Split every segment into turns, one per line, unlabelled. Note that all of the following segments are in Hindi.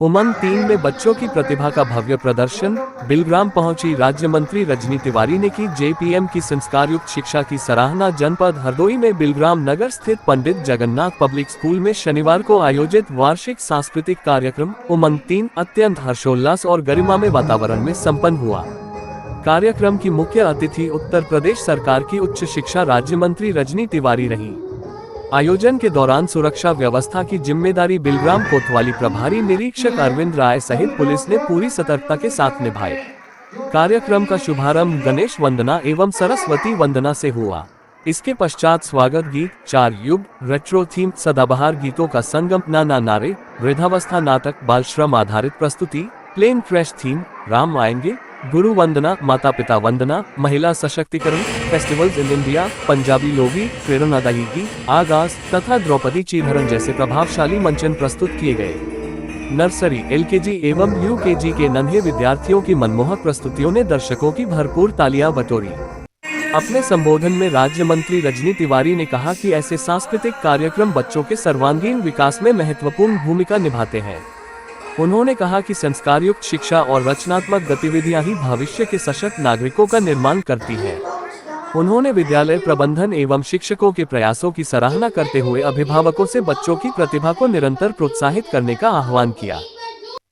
उमंग 3 में बच्चों की प्रतिभा का भव्य प्रदर्शन। बिलग्राम पहुंची राज्य मंत्री रजनी तिवारी ने की जेपीएम की संस्कार युक्त शिक्षा की सराहना। जनपद हरदोई में बिलग्राम नगर स्थित पंडित जगन्नाथ पब्लिक स्कूल में शनिवार को आयोजित वार्षिक सांस्कृतिक कार्यक्रम उमंग 3 अत्यंत हर्षोल्लास और गरिमा में वातावरण में संपन्न हुआ। कार्यक्रम की मुख्य अतिथि उत्तर प्रदेश सरकार की उच्च शिक्षा राज्य मंत्री रजनी तिवारी रही। आयोजन के दौरान सुरक्षा व्यवस्था की जिम्मेदारी बिलग्राम कोतवाली प्रभारी निरीक्षक अरविंद राय सहित पुलिस ने पूरी सतर्कता के साथ निभाए। कार्यक्रम का शुभारंभ गणेश वंदना एवं सरस्वती वंदना से हुआ। इसके पश्चात स्वागत गीत, 4 युग, रेट्रो थीम, सदाबहार गीतों का संगम, नाना नारे, वृद्धावस्था नाटक, बाल श्रम आधारित प्रस्तुति, प्लेन क्रैश थीम, राम आएंगे, गुरु वंदना, माता पिता वंदना, महिला सशक्तिकरण, फेस्टिवल्स इन इंडिया, पंजाबी लोकगीत, प्रेरणादायी गीत, आगाज तथा द्रौपदी चीरहरण जैसे प्रभावशाली मंचन प्रस्तुत किए गए। नर्सरी, एलकेजी एवं यूकेजी के नन्हे विद्यार्थियों की मनमोहक प्रस्तुतियों ने दर्शकों की भरपूर तालियां बटोरी। अपने संबोधन में राज्य मंत्री रजनी तिवारी ने कहा कि ऐसे सांस्कृतिक कार्यक्रम बच्चों के सर्वांगीण विकास में महत्वपूर्ण भूमिका निभाते हैं। उन्होंने कहा कि संस्कारयुक्त शिक्षा और रचनात्मक गतिविधियां ही भविष्य के सशक्त नागरिकों का निर्माण करती हैं। उन्होंने विद्यालय प्रबंधन एवं शिक्षकों के प्रयासों की सराहना करते हुए अभिभावकों से बच्चों की प्रतिभा को निरंतर प्रोत्साहित करने का आह्वान किया।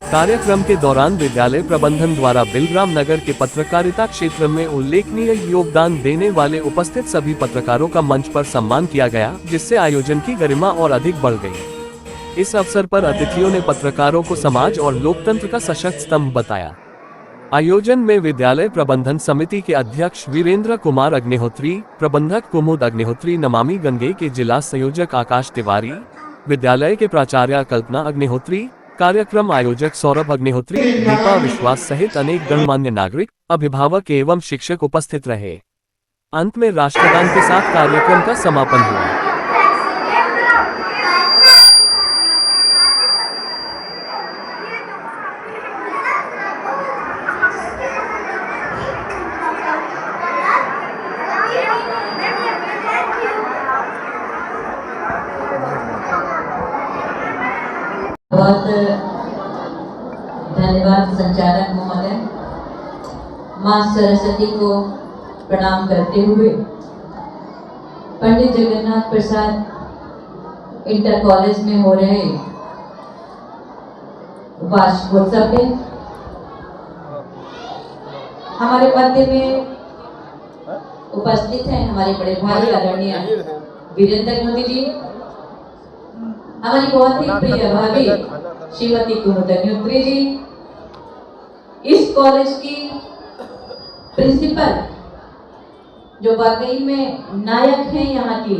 कार्यक्रम के दौरान विद्यालय प्रबंधन द्वारा बिलग्राम नगर के पत्रकारिता क्षेत्र में उल्लेखनीय योगदान देने वाले उपस्थित सभी पत्रकारों का मंच पर सम्मान किया गया, जिससे आयोजन की गरिमा और अधिक बढ़ गई। इस अवसर पर अतिथियों ने पत्रकारों को समाज और लोकतंत्र का सशक्त स्तंभ बताया। आयोजन में विद्यालय प्रबंधन समिति के अध्यक्ष वीरेंद्र कुमार अग्निहोत्री, प्रबंधक कुमुद अग्निहोत्री, नमामि गंगे के जिला संयोजक आकाश तिवारी, विद्यालय के प्राचार्य कल्पना अग्निहोत्री, कार्यक्रम आयोजक सौरभ अग्निहोत्री, दीपा विश्वास सहित अनेक गणमान्य नागरिक, अभिभावक एवं शिक्षक उपस्थित रहे। अंत में राष्ट्रगान के साथ कार्यक्रम का समापन हुआ।
बहुत धन्यवाद संचालक महोदय। मां सरस्वती को प्रणाम करते हुए पंडित जगन्नाथ प्रसाद इंटर कॉलेज में हो रहे वार्षिकोत्सव में हमारे मध्य में उपस्थित हैं हमारे बड़े भाई आदरणीय वीरेंद्र मोदी जी, हमारी बहुत ही प्रिय भाभी श्रीमती कुमुद अग्निहोत्री जी, इस कॉलेज की प्रिंसिपल जो वाकई में नायक हैं यहाँ की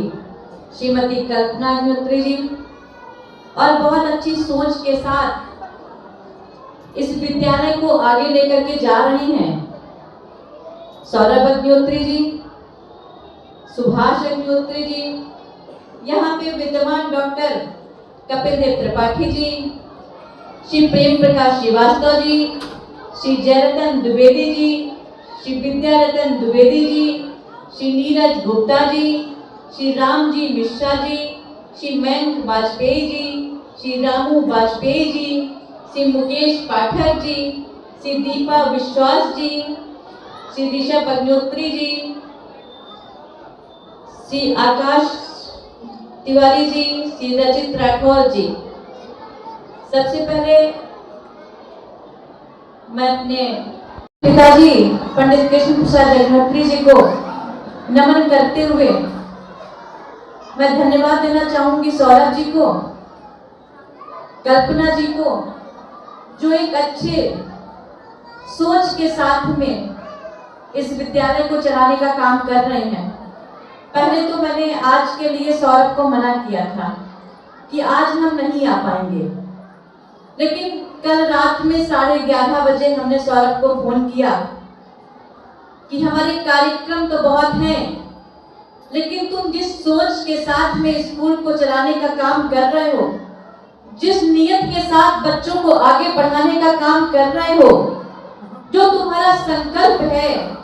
श्रीमती कल्पना अग्निहोत्री जी, और बहुत अच्छी सोच के साथ इस विद्यालय को आगे लेकर के जा रही हैं सौरभ अग्निहोत्री जी, सुभाष अग्निहोत्री जी, यहाँ पे विद्यमान डॉक्टर कपिल देव त्रिपाठी जी, श्री प्रेम प्रकाश श्रीवास्तव जी, श्री जयरतन द्विवेदी जी, श्री विद्यारतन द्विवेदी जी, श्री नीरज गुप्ता जी, श्री राम जी मिश्रा जी, श्री मयंक वाजपेयी जी, श्री रामू वाजपेयी जी, श्री मुकेश पाठक जी, श्री दीपा विश्वास जी, श्री ऋषभ अग्निहोत्री जी, श्री आकाश तिवारी जी, श्री रचित राठौर जी। सबसे पहले मैं अपने पिताजी पंडित कृष्ण प्रसाद अग्निहोत्री जी को नमन करते हुए मैं धन्यवाद देना चाहूंगी सौरभ जी को, कल्पना जी को, जो एक अच्छे सोच के साथ में इस विद्यालय को चलाने का काम कर रहे हैं। पहले तो मैंने आज के लिए सौरभ को मना किया था कि आज हम नहीं आ पाएंगे, लेकिन कल रात में 11:30 बजे हमने सौरभ को फोन किया कि हमारे कार्यक्रम तो बहुत हैं, लेकिन तुम जिस सोच के साथ में स्कूल को चलाने का काम कर रहे हो, जिस नियत के साथ बच्चों को आगे बढ़ाने का काम कर रहे हो, जो तुम्हारा संकल्प है,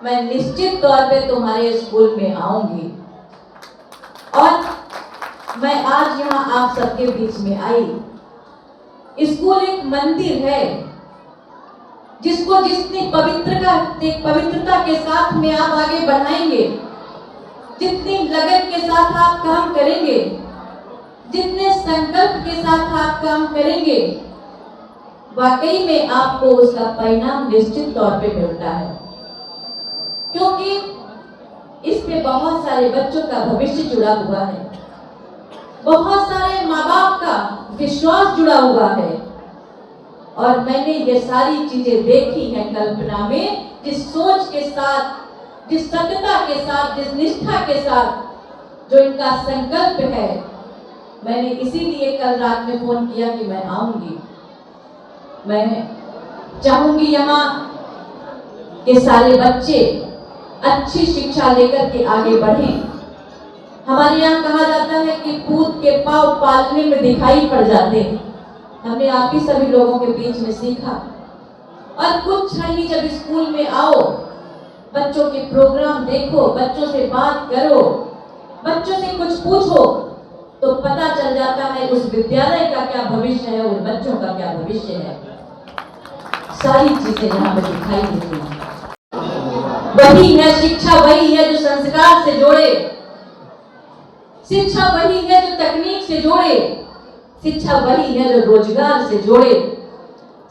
मैं निश्चित तौर पे तुम्हारे स्कूल में आऊंगी। और मैं आज यहाँ आप सबके बीच में आई स्कूल एक मंदिर है जिसको जितनी पवित्रता के साथ में आप आगे बढ़ाएंगे, जितनी लगन के साथ आप काम करेंगे, जितने संकल्प के साथ आप काम करेंगे, वाकई में आपको उसका परिणाम निश्चित तौर पे मिलता है। क्योंकि इस पे बहुत सारे बच्चों का भविष्य जुड़ा हुआ है, बहुत सारे माँ बाप का विश्वास जुड़ा हुआ है। और मैंने ये सारी चीजें देखी हैं कल्पना में, जिस सोच के साथ, जिस सत्यता के साथ, जिस निष्ठा के साथ जो इनका संकल्प है, मैंने इसीलिए कल रात में फोन किया कि मैं आऊंगी। मैं चाहूंगी यहाँ के सारे बच्चे अच्छी शिक्षा लेकर के आगे बढ़ें। हमारे यहाँ कहा जाता है कि पूत के पाँव पालने में दिखाई पड़ जाते हैं। हमने आप ही सभी लोगों के बीच में सीखा। और कुछ क्षण ही जब स्कूल में आओ, बच्चों के प्रोग्राम देखो, बच्चों से बात करो, बच्चों से कुछ पूछो, तो पता चल जाता है उस विद्यालय का क्या भविष्य है, उन बच्चों का क्या भविष्य है। सारी चीजें यहाँ पर दिखाई देती हैं। वही है शिक्षा, वही है जो संस्कार से जोड़े, शिक्षा वही है जो तकनीक से जोड़े, शिक्षा वही है जो रोजगार से जोड़े।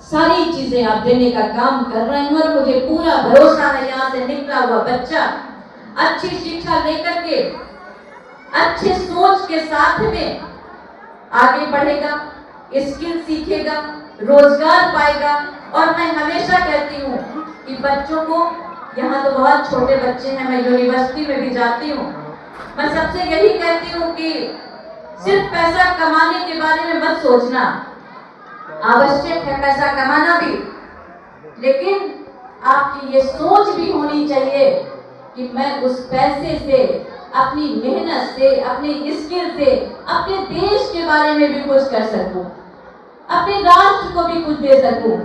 सारी चीजें आप देने का काम कर रहे हैं और मुझे पूरा भरोसा है यहाँ से निकला हुआ बच्चा अच्छी शिक्षा लेकर के अच्छे सोच के साथ में आगे बढ़ेगा, स्किल सीखेगा, रोजगार पाएगा। और मैं हमेशा कहती हूँ कि बच्चों को, यहाँ तो बहुत छोटे बच्चे हैं, मैं यूनिवर्सिटी में भी जाती हूँ, मैं सबसे यही कहती हूँ कि सिर्फ पैसा कमाने के बारे में मत सोचना। आवश्यक है पैसा कमाना भी, लेकिन आपकी ये सोच भी होनी चाहिए कि मैं उस पैसे से, अपनी मेहनत से, अपनी स्किल से अपने देश के बारे में भी कुछ कर सकूं, अपने राष्ट्र को भी कुछ दे सकूं।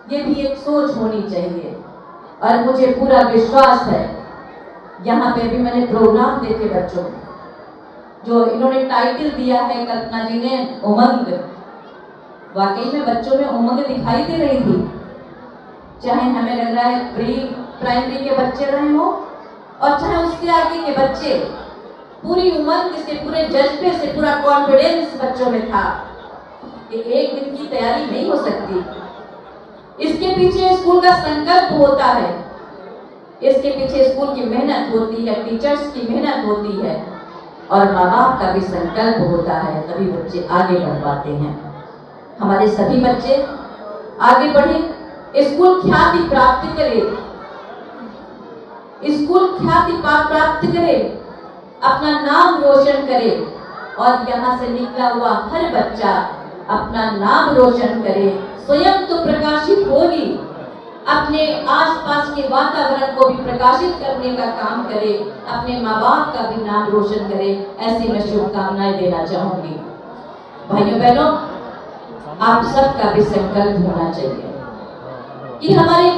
ये भी एक सोच होनी चाहिए। और मुझे पूरा विश्वास है, यहाँ पे भी मैंने प्रोग्राम देखे बच्चों को, जो इन्होंने टाइटल दिया है कल्पना जी ने, उमंग। वाकई में बच्चों में उमंग दिखाई दे रही थी, चाहे हमें लग रहा है प्री प्राइमरी के बच्चे रहे हो और चाहे उसके आगे के बच्चे। पूरी उमंग से, पूरे जज्बे से, पूरा कॉन्फिडेंस बच्चों में था कि एक दिन की तैयारी नहीं हो सकती। इसके पीछे स्कूल का संकल्प होता है, इसके पीछे स्कूल की मेहनत होती है, टीचर्स की मेहनत होती है और माँ बाप का भी संकल्प होता है, तभी बच्चे आगे बढ़ पाते हैं। हमारे सभी बच्चे आगे बढ़े, स्कूल ख्याति प्राप्त करे, स्कूल ख्याति प्राप्त करे, अपना नाम रोशन करे और यहाँ से निकला हुआ हर बच्चा अपना नाम रोशन करे, स्वयं तो प्रकाशित होगी, अपने आसपास के वातावरण को भी प्रकाशित करने का काम करे, अपने माँ बाप का भी नाम रोशन करे। ऐसी मैं शुभकामनाएं देना चाहूंगी। भाइयों बहनों, आप सबका भी संकल्प होना चाहिए कि हमारी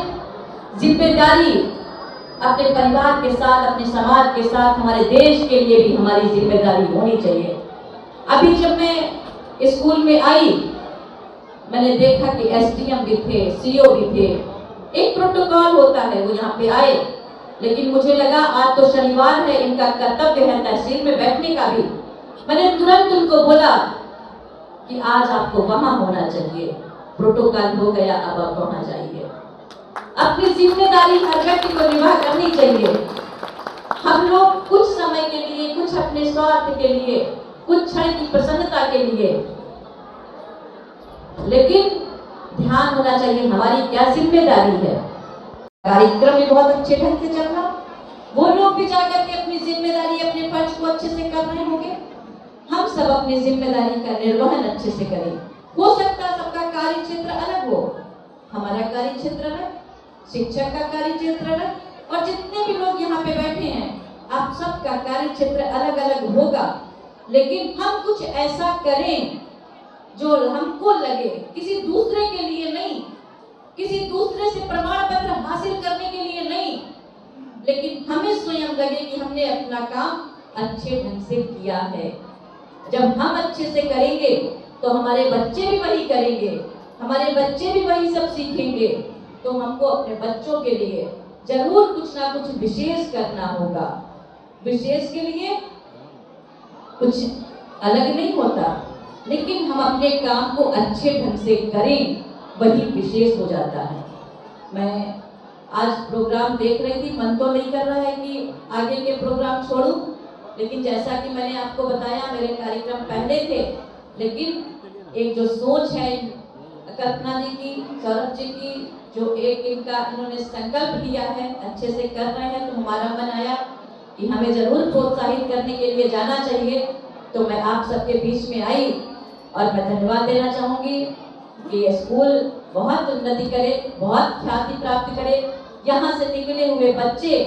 जिम्मेदारी अपने परिवार के साथ, अपने समाज के साथ, हमारे देश के लिए भी हमारी जिम्मेदारी होनी चाहिए। अभी जब मैं स्कूल में आई, मैंने देखा कि एसडीएम भी थे, सीओ भी थे। एक प्रोटोकॉल होता है, वो यहाँ पे आए, लेकिन मुझे लगा आज तो शनिवार है, इनका कर्तव्य है तहसील में बैठने का भी। मैंने तुरंत उनको बोला कि आज आपको वहां होना चाहिए, प्रोटोकॉल हो गया, अब आप वहां जाइए। अपनी जिम्मेदारी हर व्यक्ति को निभा करनी चाहिए। हम लोग कुछ समय के लिए, कुछ अपने स्वार्थ के लिए, कुछ क्षण की प्रसन्नता के लिए, लेकिन ध्यान होना चाहिए हमारी क्या जिम्मेदारी है। कार्यक्रम भी बहुत अच्छे ढंग से चल रहा, वो लोग भी जाकर के अपनी जिम्मेदारी, अपने फर्ज को अच्छे से कर रहे होंगे। हम सब अपनी जिम्मेदारी का निर्वहन अच्छे से करें। हो सकता है सबका कार्य क्षेत्र अलग हो, हमारा कार्य क्षेत्र अलग, शिक्षक का कार्य क्षेत्र अलग, और जितने भी लोग यहाँ पे बैठे हैं, आप सबका कार्य क्षेत्र अलग अलग होगा, लेकिन हम कुछ ऐसा करें जो हमको लगे, किसी दूसरे के लिए नहीं, किसी दूसरे से प्रमाण पत्र हासिल करने के लिए नहीं, लेकिन हमें स्वयं लगे कि हमने अपना काम अच्छे ढंग से किया है। जब हम अच्छे से करेंगे तो हमारे बच्चे भी वही करेंगे, हमारे बच्चे भी वही सब सीखेंगे। तो हमको अपने बच्चों के लिए जरूर कुछ ना कुछ विशेष करना होगा। विशेष के लिए कुछ अलग नहीं होता, लेकिन हम अपने काम को अच्छे ढंग से करें, वही विशेष हो जाता है। मैं आज प्रोग्राम देख रही थी, मन तो नहीं कर रहा है कि आगे के प्रोग्राम छोड़ूं, लेकिन जैसा कि मैंने आपको बताया मेरे कार्यक्रम पहले थे, लेकिन एक जो सोच है कल्पना जी की, सौरभ जी की, जो एक इनका इन्होंने संकल्प लिया है, अच्छे से कर रहे हैं, तो हमारा मन आया कि हमें जरूर प्रोत्साहित करने के लिए जाना चाहिए। तो मैं आप सबके बीच में आई और मैं धन्यवाद देना चाहूँगी कि ये स्कूल बहुत उन्नति करे, बहुत ख्याति प्राप्त करे, यहाँ से निकले हुए बच्चे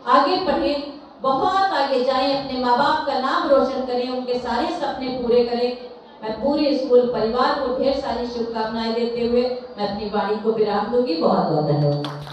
आगे पढ़ें, बहुत आगे जाएं, अपने माँ बाप का नाम रोशन करें, उनके सारे सपने पूरे करें। मैं पूरे स्कूल परिवार को ढेर सारी शुभकामनाएं देते हुए मैं अपनी वाणी को विराम दूंगी। बहुत बहुत धन्यवाद।